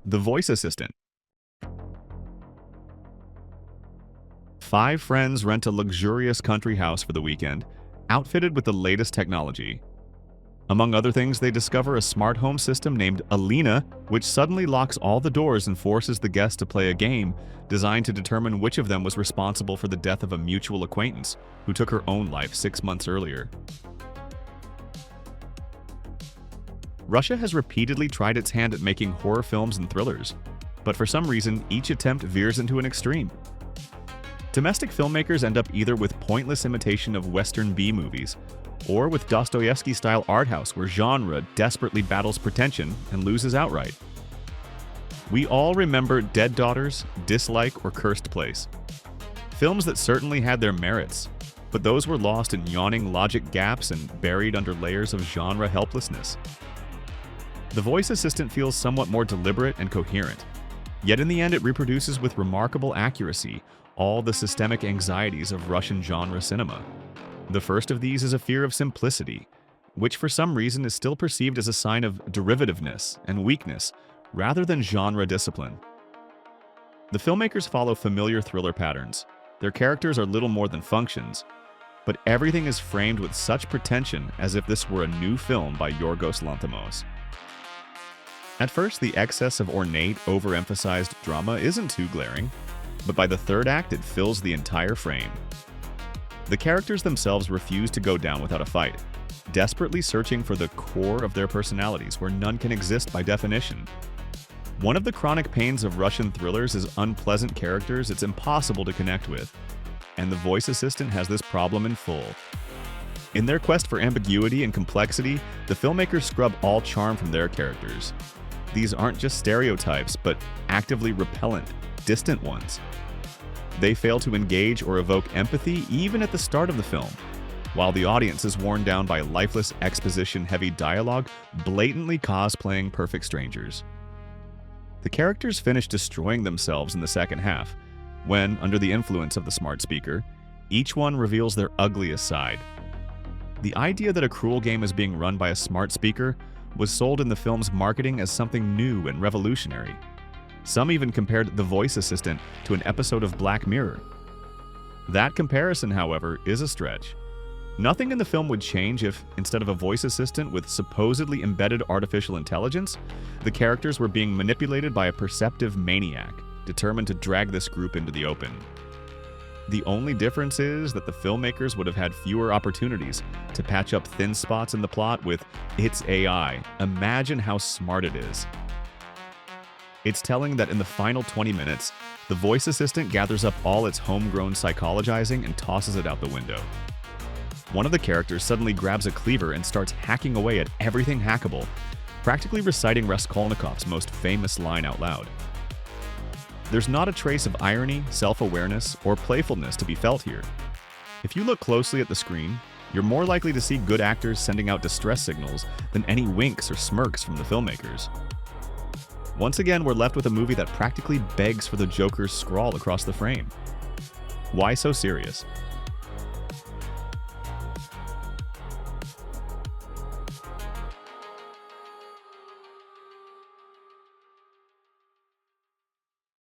The voice assistant. Five friends rent a luxurious country house for the weekend, outfitted with the latest technology. Among other things, they discover a smart home system named Alina, which suddenly locks all the doors and forces the guests to play a game designed to determine which of them was responsible for the death of a mutual acquaintance who took her own life 6 months earlier. Russia has repeatedly tried its hand at making horror films and thrillers, but for some reason, each attempt veers into an extreme. Domestic filmmakers end up either with pointless imitation of Western B-movies, or with Dostoevsky-style art house where genre desperately battles pretension and loses outright. We all remember Dead Daughters, Dislike, or Cursed Place. Films that certainly had their merits, but those were lost in yawning logic gaps and buried under layers of genre helplessness. The voice assistant feels somewhat more deliberate and coherent, yet in the end it reproduces with remarkable accuracy all the systemic anxieties of Russian genre cinema. The first of these is a fear of simplicity, which for some reason is still perceived as a sign of derivativeness and weakness rather than genre discipline. The filmmakers follow familiar thriller patterns. Their characters are little more than functions, but everything is framed with such pretension as if this were a new film by Yorgos Lanthimos. At first, the excess of ornate, overemphasized drama isn't too glaring, but by the third act it fills the entire frame. The characters themselves refuse to go down without a fight, desperately searching for the core of their personalities where none can exist by definition. One of the chronic pains of Russian thrillers is unpleasant characters it's impossible to connect with, and the voice assistant has this problem in full. In their quest for ambiguity and complexity, the filmmakers scrub all charm from their characters. These aren't just stereotypes, but actively repellent, distant ones. They fail to engage or evoke empathy even at the start of the film, while the audience is worn down by lifeless exposition-heavy dialogue blatantly cosplaying perfect strangers. The characters finish destroying themselves in the second half, when, under the influence of the smart speaker, each one reveals their ugliest side. The idea that a cruel game is being run by a smart speaker was sold in the film's marketing as something new and revolutionary. Some even compared the voice assistant to an episode of Black Mirror. That comparison, however, is a stretch. Nothing in the film would change if, instead of a voice assistant with supposedly embedded artificial intelligence, the characters were being manipulated by a perceptive maniac, determined to drag this group into the open. The only difference is that the filmmakers would have had fewer opportunities to patch up thin spots in the plot with "It's AI, imagine how smart it is." It's telling that in the final 20 minutes, the voice assistant gathers up all its homegrown psychologizing and tosses it out the window. One of the characters suddenly grabs a cleaver and starts hacking away at everything hackable, practically reciting Raskolnikov's most famous line out loud. There's not a trace of irony, self-awareness, or playfulness to be felt here. If you look closely at the screen, you're more likely to see good actors sending out distress signals than any winks or smirks from the filmmakers. Once again, we're left with a movie that practically begs for the Joker's scrawl across the frame. Why so serious?